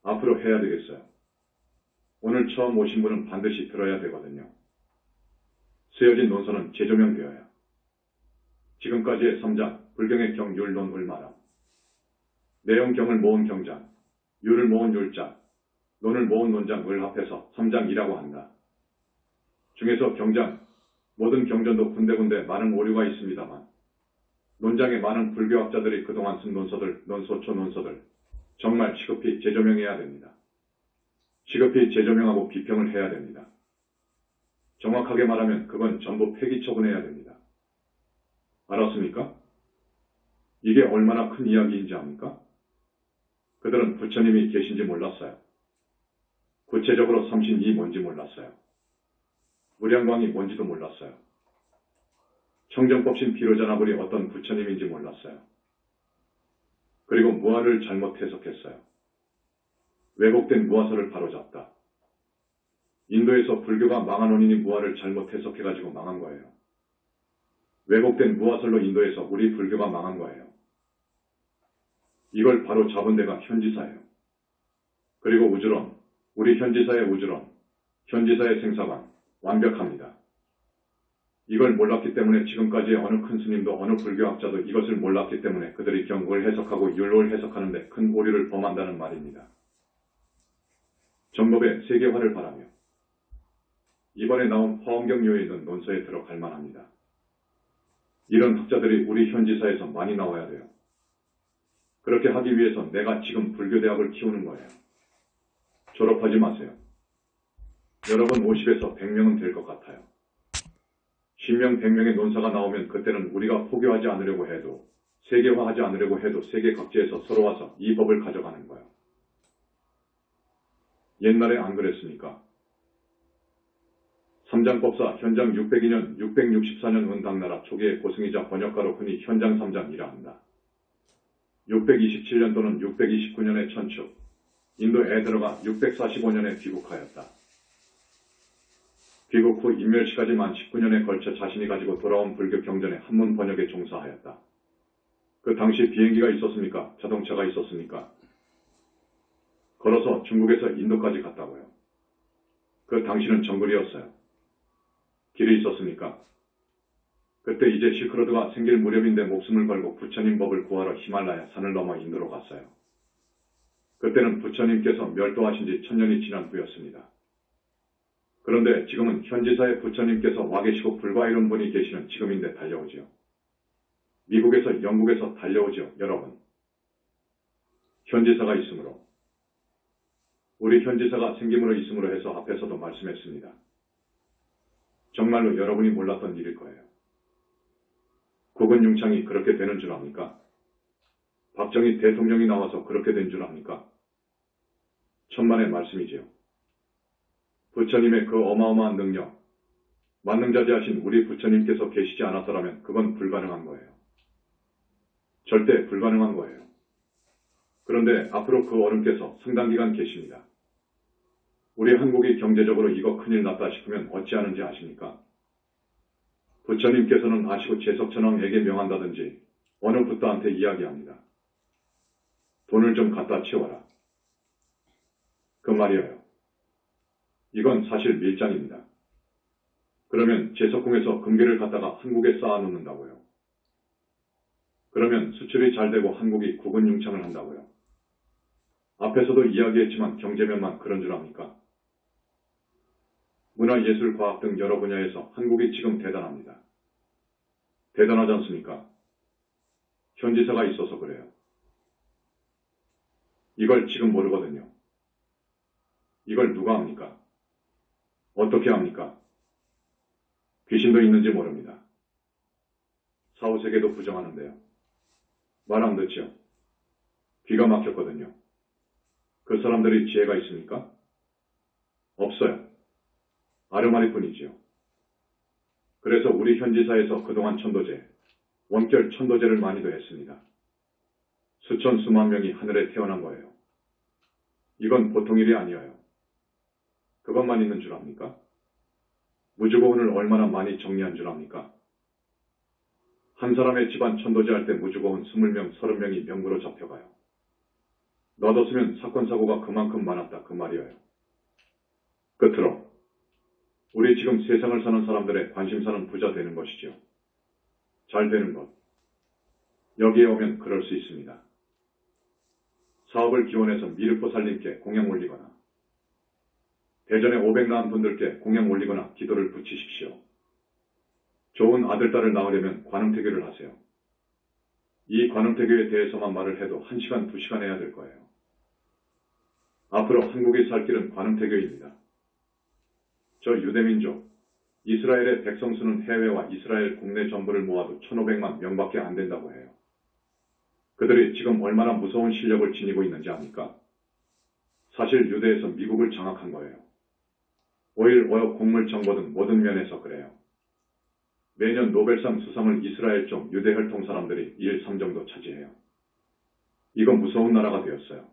앞으로 해야 되겠어요. 오늘 처음 오신 분은 반드시 들어야 되거든요. 쓰여진 논서는 재조명되어야. 지금까지의 3장, 불경의 경, 율, 논, 을 말함. 내용 경을 모은 경장, 율을 모은 율장, 논을 모은 논장, 을 합해서 3장이라고 한다. 중에서 경장, 모든 경전도 군데군데 많은 오류가 있습니다만 논장에 많은 불교학자들이 그동안 쓴 논서들, 논소초 논서들 정말 시급히 재조명해야 됩니다. 시급히 재조명하고 비평을 해야 됩니다. 정확하게 말하면 그건 전부 폐기 처분해야 됩니다. 알았습니까? 이게 얼마나 큰 이야기인지 압니까? 그들은 부처님이 계신지 몰랐어요. 구체적으로 삼신이 뭔지 몰랐어요. 무량광이 뭔지도 몰랐어요. 청정법신 비로자나불이 어떤 부처님인지 몰랐어요. 그리고 무아를 잘못 해석했어요. 왜곡된 무아설을 바로잡다. 인도에서 불교가 망한 원인이 무아를 잘못 해석해가지고 망한 거예요. 왜곡된 무아설로 인도에서 우리 불교가 망한 거예요. 이걸 바로 잡은 데가 현지사예요. 그리고 우주론, 우리 현지사의 우주론, 현지사의 생사관, 완벽합니다. 이걸 몰랐기 때문에 지금까지 어느 큰 스님도 어느 불교학자도 이것을 몰랐기 때문에 그들이 경국을 해석하고 율로를 해석하는데 큰 오류를 범한다는 말입니다. 정법의 세계화를 바라며 이번에 나온 화엄경요에 있는 논서에 들어갈 만합니다. 이런 학자들이 우리 현지사에서 많이 나와야 돼요. 그렇게 하기 위해서 내가 지금 불교대학을 키우는 거예요. 졸업하지 마세요. 여러분 50에서 100명은 될 것 같아요. 10명, 100명의 논사가 나오면 그때는 우리가 포교하지 않으려고 해도, 세계화하지 않으려고 해도 세계 각지에서 서로 와서 이 법을 가져가는 거예요. 옛날에 안 그랬습니까? 삼장법사 현장 602년, 664년 은당나라 초기의 고승이자 번역가로 흔히 현장 3장이라 한다. 627년 또는 629년에 천축, 인도에 들어가 645년에 귀국하였다. 귀국 후 인멸시까지 만 19년에 걸쳐 자신이 가지고 돌아온 불교 경전의 한문 번역에 종사하였다. 그 당시 비행기가 있었습니까? 자동차가 있었습니까? 걸어서 중국에서 인도까지 갔다고요. 그 당시는 정글이었어요. 길이 있었습니까? 그때 이제 실크로드가 생길 무렵인데 목숨을 걸고 부처님 법을 구하러 히말라야 산을 넘어 인도로 갔어요. 그때는 부처님께서 멸도하신 지 1000년이 지난 후였습니다. 그런데 지금은 현지사의 부처님께서 와 계시고 불과 이런 분이 계시는 지금인데 달려오지요. 미국에서 영국에서 달려오지요, 여러분. 현지사가 있으므로. 우리 현지사가 생김으로 있음으로 해서 앞에서도 말씀했습니다. 정말로 여러분이 몰랐던 일일 거예요. 국은융창이 그렇게 되는 줄 압니까? 박정희 대통령이 나와서 그렇게 된 줄 압니까? 천만의 말씀이지요. 부처님의 그 어마어마한 능력, 만능자재하신 우리 부처님께서 계시지 않았더라면 그건 불가능한 거예요. 절대 불가능한 거예요. 그런데 앞으로 그 어른께서 상당 기간 계십니다. 우리 한국이 경제적으로 이거 큰일 났다 싶으면 어찌하는지 아십니까? 부처님께서는 아시고 제석천왕에게 명한다든지 어느 붓다한테 이야기합니다. 돈을 좀 갖다 치워라. 그 말이에요. 이건 사실 밀장입니다. 그러면 제석궁에서 금괴를 갖다가 한국에 쌓아놓는다고요. 그러면 수출이 잘 되고 한국이 국은융창을 한다고요. 앞에서도 이야기했지만 경제면만 그런 줄 압니까? 문화, 예술, 과학 등 여러 분야에서 한국이 지금 대단합니다. 대단하지 않습니까? 현지사가 있어서 그래요. 이걸 지금 모르거든요. 이걸 누가 합니까? 어떻게 합니까? 귀신도 있는지 모릅니다. 사후세계도 부정하는데요. 말 안 듣죠? 귀가 막혔거든요. 그 사람들이 지혜가 있습니까? 없어요. 아르마리뿐이지요. 그래서 우리 현지사에서 그동안 천도제, 원결 천도제를 많이도 했습니다. 수천 수만 명이 하늘에 태어난 거예요. 이건 보통 일이 아니에요. 그것만 있는 줄 압니까? 무주고원을 얼마나 많이 정리한 줄 압니까? 한 사람의 집안 천도제 할 때 무주고원 20명, 30명이 명부로 잡혀가요. 놔뒀으면 사건 사고가 그만큼 많았다 그 말이에요. 끝으로 우리 지금 세상을 사는 사람들의 관심사는 부자 되는 것이죠. 잘 되는 것. 여기에 오면 그럴 수 있습니다. 사업을 기원해서 미륵보 살림께 공양 올리거나 대전에 500 낳은 분들께 공양 올리거나 기도를 붙이십시오. 좋은 아들, 딸을 낳으려면 관음태교를 하세요. 이 관음태교에 대해서만 말을 해도 1시간, 2시간 해야 될 거예요. 앞으로 한국이 살 길은 관음태교입니다. 저 유대민족, 이스라엘의 백성 수는 해외와 이스라엘 국내 전부를 모아도 1,500만 명밖에 안 된다고 해요. 그들이 지금 얼마나 무서운 실력을 지니고 있는지 압니까? 사실 유대에서 미국을 장악한 거예요. 오일, 어역, 곡물 정보 등 모든 면에서 그래요. 매년 노벨상 수상을 이스라엘 쪽 유대 혈통 사람들이 1, 3 정도 차지해요. 이건 무서운 나라가 되었어요.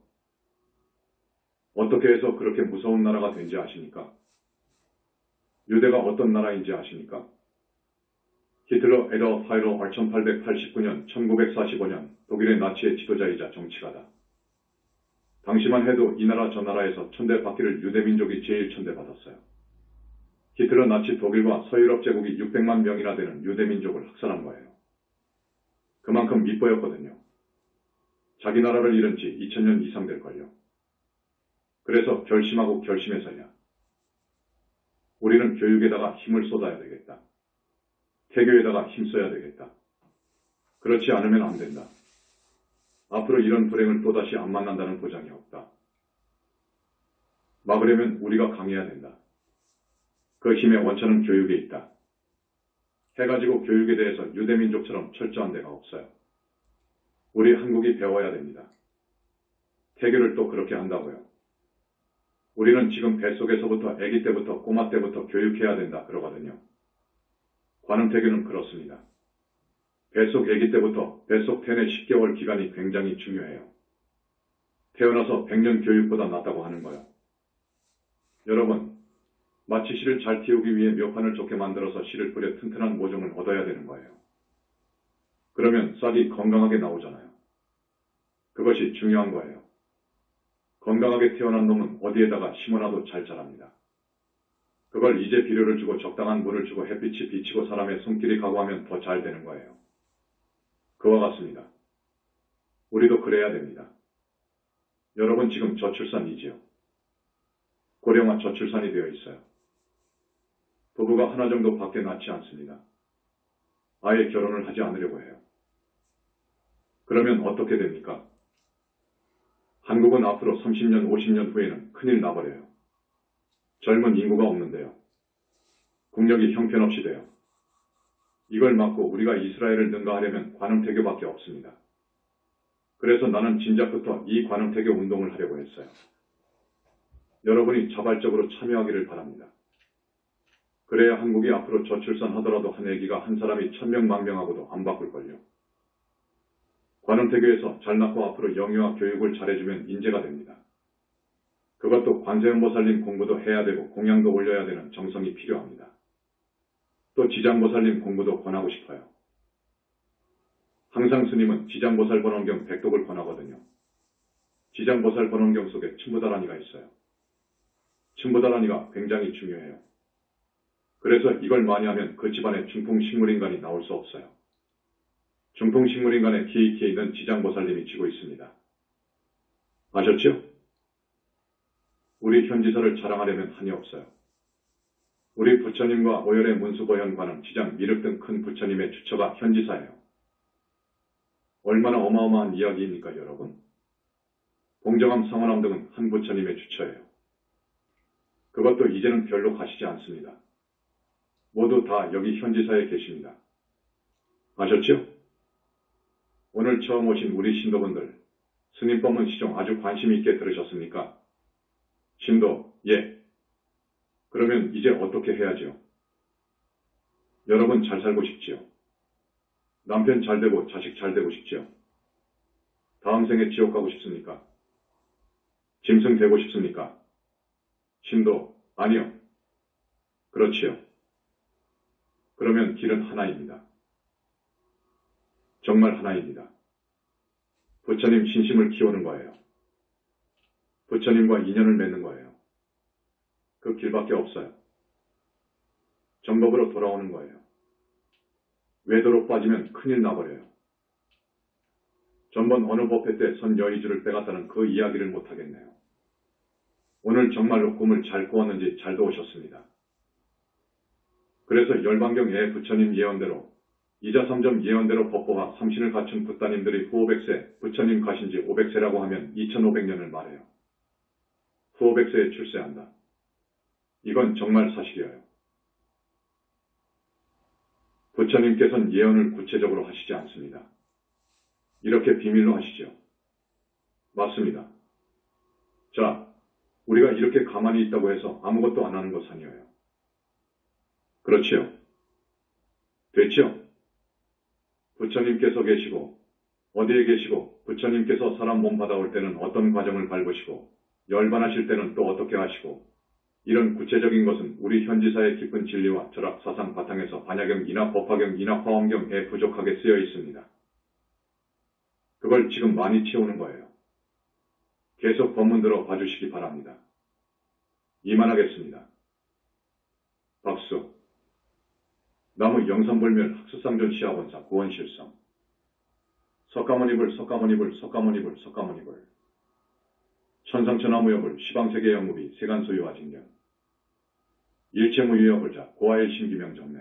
어떻게 해서 그렇게 무서운 나라가 된지 아십니까? 유대가 어떤 나라인지 아십니까? 히틀러 에더 파이러 1889년, 1945년 독일의 나치의 지도자이자 정치가다. 당시만 해도 이 나라 저 나라에서 천대받기를 유대민족이 제일 천대받았어요. 히틀러 나치 독일과 서유럽 제국이 600만 명이나 되는 유대민족을 학살한 거예요. 그만큼 밉보였거든요. 자기 나라를 잃은 지 2000년 이상 될걸요. 그래서 결심하고 결심해서야 우리는 교육에다가 힘을 쏟아야 되겠다. 태교에다가 힘써야 되겠다. 그렇지 않으면 안 된다. 앞으로 이런 불행을 또다시 안 만난다는 보장이 없다. 막으려면 우리가 강해야 된다. 그 힘의 원천은 교육에 있다. 해가지고 교육에 대해서 유대민족처럼 철저한 데가 없어요. 우리 한국이 배워야 됩니다. 태교를 또 그렇게 한다고요. 우리는 지금 뱃속에서부터 아기 때부터 꼬마 때부터 교육해야 된다 그러거든요. 관음태교는 그렇습니다. 뱃속 아기 때부터 뱃속 태내 10개월 기간이 굉장히 중요해요. 태어나서 100년 교육보다 낫다고 하는 거요. 여러분, 마치 씨를 잘 키우기 위해 묘판을 좋게 만들어서 씨를 뿌려 튼튼한 모종을 얻어야 되는 거예요. 그러면 싹이 건강하게 나오잖아요. 그것이 중요한 거예요. 건강하게 태어난 놈은 어디에다가 심어놔도 잘 자랍니다. 그걸 이제 비료를 주고 적당한 물을 주고 햇빛이 비치고 사람의 손길이 가고 하면 더 잘 되는 거예요. 그와 같습니다. 우리도 그래야 됩니다. 여러분 지금 저출산이지요. 고령화 저출산이 되어 있어요. 부부가 하나 정도 밖에 낳지 않습니다. 아예 결혼을 하지 않으려고 해요. 그러면 어떻게 됩니까? 한국은 앞으로 30년, 50년 후에는 큰일 나버려요. 젊은 인구가 없는데요. 국력이 형편없이 돼요. 이걸 막고 우리가 이스라엘을 능가하려면 관음태교밖에 없습니다. 그래서 나는 진작부터 이 관음태교 운동을 하려고 했어요. 여러분이 자발적으로 참여하기를 바랍니다. 그래야 한국이 앞으로 저출산하더라도 한 애기가 한 사람이 1000명, 10,000명하고도 안 바꿀걸요. 관음태교에서 잘 낳고 앞으로 영유아 교육을 잘해주면 인재가 됩니다. 그것도 관세음보살님 공부도 해야 되고 공양도 올려야 되는 정성이 필요합니다. 또 지장보살님 공부도 권하고 싶어요. 항상 스님은 지장보살 번원경 백독을 권하거든요. 지장보살 번원경 속에 춘부다라니가 있어요. 춘부다라니가 굉장히 중요해요. 그래서 이걸 많이 하면 그 집안에 중풍식물인간이 나올 수 없어요. 중풍식물인간의 키이키이는 지장보살님이 쥐고 있습니다. 아셨죠? 우리 현지사를 자랑하려면 한이 없어요. 우리 부처님과 오열의 문수보현관은 지장, 미륵 등 큰 부처님의 주처가 현지사예요. 얼마나 어마어마한 이야기입니까, 여러분? 공정함, 상원함 등은 한 부처님의 주처예요. 그것도 이제는 별로 가시지 않습니다. 모두 다 여기 현지사에 계십니다. 아셨죠? 오늘 처음 오신 우리 신도분들, 스님법문 시종 아주 관심 있게 들으셨습니까? 신도, 예. 그러면 이제 어떻게 해야지요? 여러분 잘 살고 싶지요? 남편 잘 되고 자식 잘 되고 싶지요? 다음 생에 지옥 가고 싶습니까? 짐승 되고 싶습니까? 신도, 아니요. 그렇지요. 그러면 길은 하나입니다. 정말 하나입니다. 부처님 신심을 키우는 거예요. 부처님과 인연을 맺는 거예요. 그 길밖에 없어요. 정법으로 돌아오는 거예요. 외도로 빠지면 큰일 나버려요. 전번 어느 법회 때 선 여의주를 빼갔다는 그 이야기를 못하겠네요. 오늘 정말로 꿈을 잘 꾸었는지 잘 도우셨습니다. 그래서 열반경 예 부처님 예언대로 이자 3점 예언대로 법보와 삼신을 갖춘 붓다님들이 후 500세, 부처님 가신 지 500세라고 하면 2500년을 말해요. 후 500세에 출세한다. 이건 정말 사실이에요. 부처님께서는 예언을 구체적으로 하시지 않습니다. 이렇게 비밀로 하시죠. 맞습니다. 자, 우리가 이렇게 가만히 있다고 해서 아무것도 안 하는 것 아니에요. 그렇지요. 됐죠? 부처님께서 계시고 어디에 계시고 부처님께서 사람 몸 받아올 때는 어떤 과정을 밟으시고 열반하실 때는 또 어떻게 하시고 이런 구체적인 것은 우리 현지사의 깊은 진리와 철학 사상 바탕에서 반야경이나 법화경이나 화엄경에 부족하게 쓰여 있습니다. 그걸 지금 많이 채우는 거예요. 계속 법문 들어 봐주시기 바랍니다. 이만하겠습니다. 박수. 나무 영산불멸 학수상전 시아원사 구원실성 석가모니불 천상천하무여불 시방세계 영무비 세간소유와 징년 일체무유여불자 고아일 신기명정매